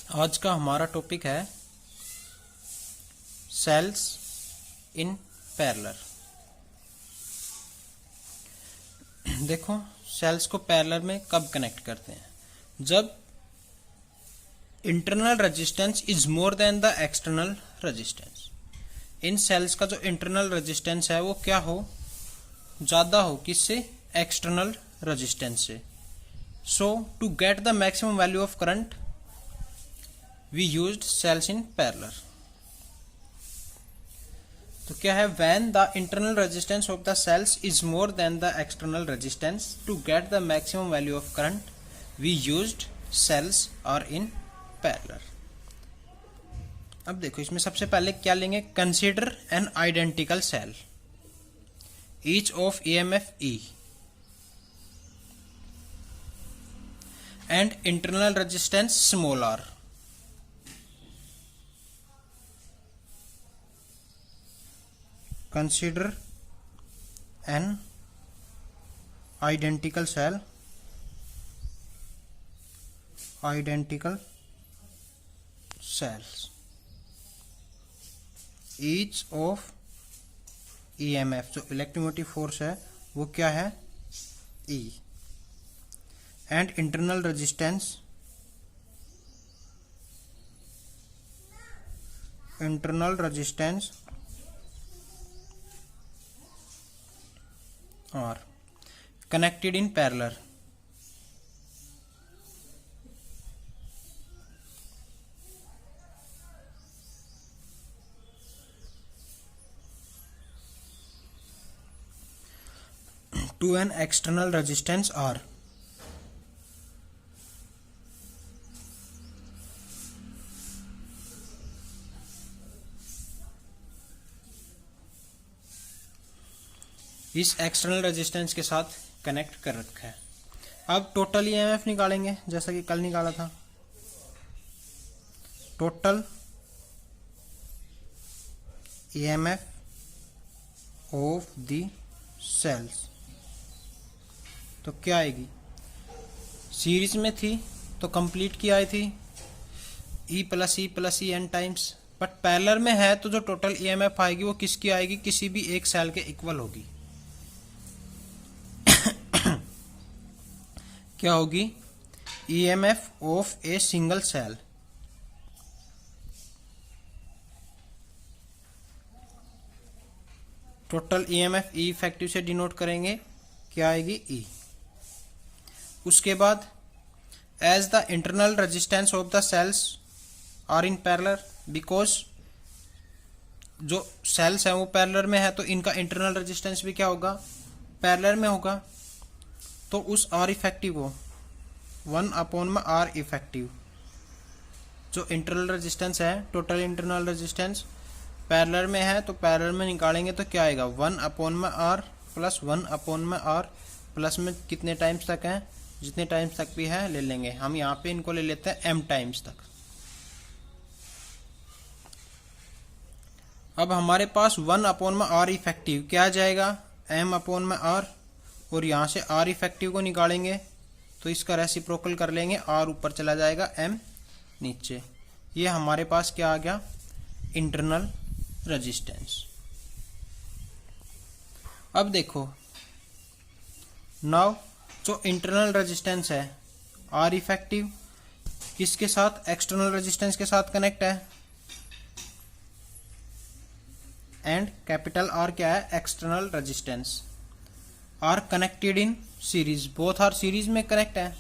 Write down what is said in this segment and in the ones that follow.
आज का हमारा टॉपिक है सेल्स इन पैरेलल। देखो, सेल्स को पैरेलल में कब कनेक्ट करते हैं? जब internal resistance is more than the external resistance. इन सेल्स का जो इंटरनल रेजिस्टेंस है वो क्या हो, ज्यादा हो किससे? एक्सटर्नल रेजिस्टेंस से। So to get the maximum value of current we used cells in parallel। तो क्या है? when the internal resistance of the cells is more than the external resistance, to get the maximum value of current we used cells are in parallel। अब देखो, इसमें सबसे पहले क्या लेंगे? Consider an identical cell each of EMF E and internal resistance small r। Consider an identical cell, each of EMF, जो electromotive force है वो क्या है? E, and internal resistance are connected in parallel। to an external resistance R। इस external resistance के साथ connect कर रखा है। अब टोटल ईएमएफ निकालेंगे जैसा कि कल निकाला था। Total EMF of the cells तो क्या आएगी? सीरीज में थी तो कंप्लीट की आई थी E plus E N times, but parallel में है तो जो टोटल ईएमएफ आएगी वो किसकी आएगी? किसी भी एक सेल के इक्वल होगी। क्या होगी? EMF of a single cell total EMF E effective से डिनोट करेंगे, क्या आएगी? E। उसके बाद as the internal resistance of the cells are in parallel, because जो सेल्स हैं वो पैरेलल में है तो इनका इंटरनल रेजिस्टेंस भी क्या होगा? पैरेलल में होगा। तो उस R इफेक्टिव को 1/R इफेक्टिव, जो इंटरनल रेजिस्टेंस है, टोटल इंटरनल रेजिस्टेंस पैरेलल में है तो पैरेलल में निकालेंगे तो क्या आएगा? 1/R प्लस 1/R प्लस में कितने टाइम्स तक है? जितने टाइम्स तक भी है ले लेंगे। हम यहाँ पे इनको ले लेते हैं m टाइम्स तक। अब हमारे पास 1/R इफेक्टिव क्या आ जाएगा? m/R, और यहाँ से R इफेक्टिव को निकालेंगे तो इसका रेसिप्रोकल कर लेंगे, R ऊपर चला जाएगा, M नीचे। ये हमारे पास क्या आ गया? Internal resistance. अब देखो, नाउ जो इंटरनल रेजिस्टेंस है R इफेक्टिव किसके साथ? एक्सटर्नल रेजिस्टेंस के साथ कनेक्ट है, एंड कैपिटल R क्या है? External resistance. Are connected in series, both are series में कनेक्ट है।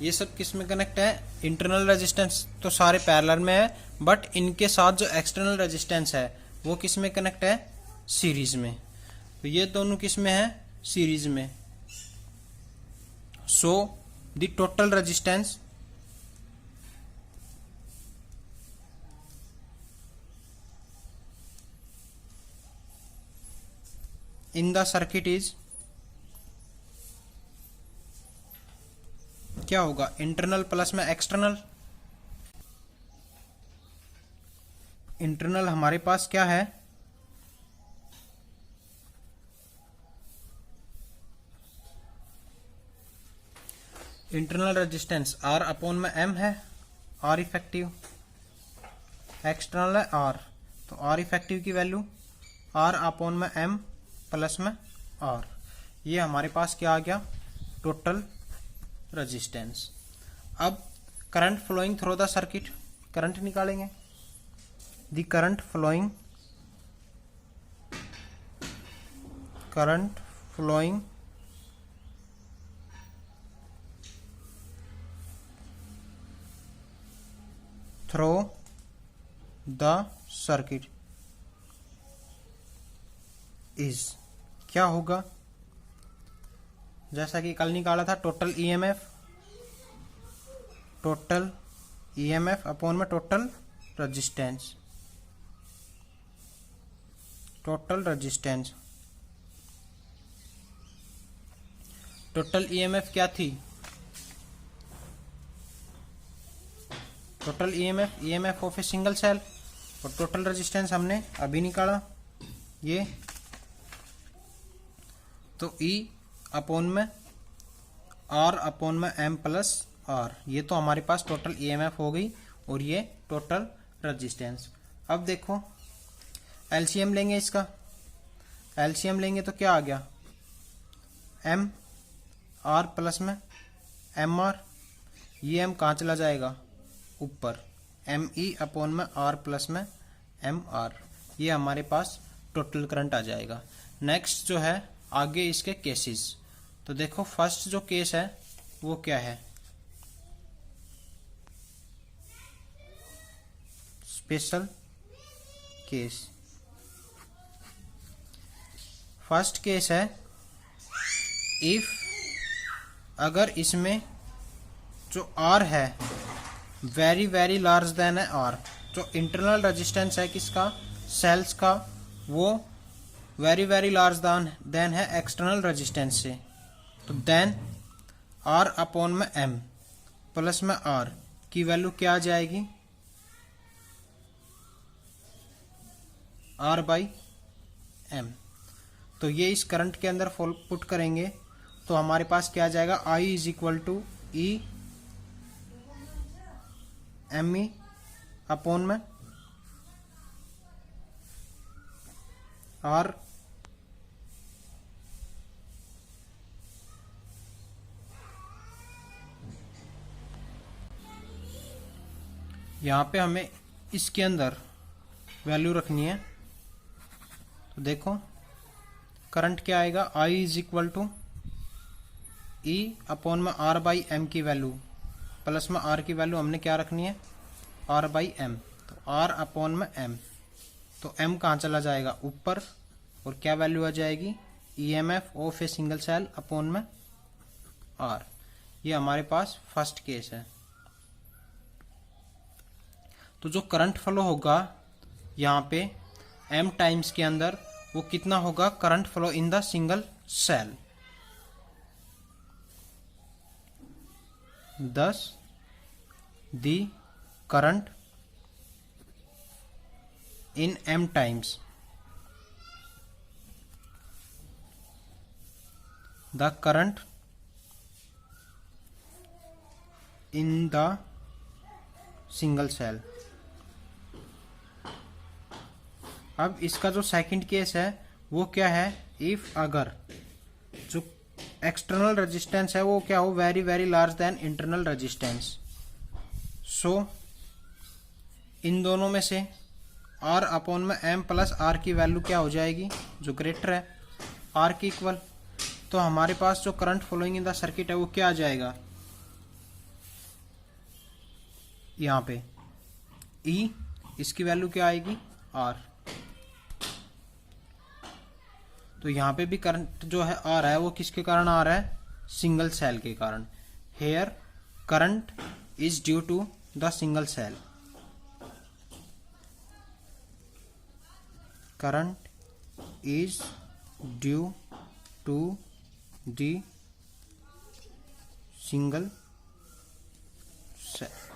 ये सब किस में कनेक्ट है? इंटरनल रेजिस्टेंस तो सारे पैरेलल में है, बट इनके साथ जो एक्सटर्नल रेजिस्टेंस है वो किस में कनेक्ट है? सीरीज में। तो ये दोनों किस में है? सीरीज में। So the total resistance in the circuit is क्या होगा? इंटरनल प्लस में एक्सटर्नल। इंटरनल हमारे पास क्या है? इंटरनल रेजिस्टेंस R अपॉन में M है, R इफेक्टिव, एक्सटर्नल है R, तो R इफेक्टिव की वैल्यू R अपॉन में M प्लस में R। ये हमारे पास क्या आ गया, टोटल रेजिस्टेंस। अब current flowing through the circuit, current निकालेंगे। The current flowing through the circuit is, क्या होगा, जैसा कि कल निकाला था, टोटल ईएमएफ अपॉन में टोटल रेजिस्टेंस। टोटल ईएमएफ क्या थी, total EMF of a single cell, और टोटल रेजिस्टेंस हमने अभी निकाला ये, तो E अपॉन में R अपॉन में M प्लस R, ये तो हमारे पास टोटल ईएमएफ हो गई और ये टोटल रेजिस्टेंस। अब देखो एलसीएम लेंगे इसका, एलसीएम लेंगे तो क्या आ गया, M R प्लस में MR, ये M कहाँ चला जाएगा, ऊपर, ME अपॉन में R प्लस में MR, ये हमारे पास टोटल करंट आ जाएगा। नेक्स्ट जो है आगे इसके केसेस, तो देखो फर्स्ट जो केस है वो क्या है, स्पेशल केस। फर्स्ट केस है इफ, अगर इसमें जो R है वेरी वेरी लार्ज देन है R, जो इंटरनल रेजिस्टेंस है किसका, सेल्स का, वो वेरी वेरी लार्ज देन है एक्सटर्नल रेजिस्टेंस से, तो देन R अपॉन में M प्लस में R की वैल्यू क्या आ जाएगी, R बाई M। तो ये इस करंट के अंदर पुट करेंगे तो हमारे पास क्या आ जाएगा, I is equal to E ME upon में R यहाँ पे हमें इसके अंदर वैल्यू रखनी है, तो देखो करंट क्या आएगा, I is equal to E upon में R बाई M की वैल्यू प्लस में R की वैल्यू हमने क्या रखनी है, R बाई M, तो R अपॉन में M, तो M कहाँ चला जाएगा, ऊपर, और क्या वैल्यू आ जाएगी, EMF of a single cell upon में R। ये हमारे पास फर्स्ट केस है। तो जो करंट फ्लो होगा यहाँ पे M टाइम्स के अंदर, वो कितना होगा, current flow in the single cell, 10 the current in M times the current in the single cell. अब इसका जो सेकंड केस है वो क्या है, इफ अगर जो एक्सटर्नल रेजिस्टेंस है वो क्या हो, very very large than internal resistance, so इन दोनों में से R अपॉन में M प्लस R की वैल्यू क्या हो जाएगी, जो ग्रेटर है R की इक्वल, तो हमारे पास जो current flowing in the circuit है वो क्या आ जाएगा, यहाँ पे E, इसकी वैल्यू क्या आएगी, R। तो यहाँ पे भी करंट जो है आ रहा है वो किसके कारण आ रहा है, सिंगल सेल के कारण। Here current is due to the single cell, current is due to the single cell.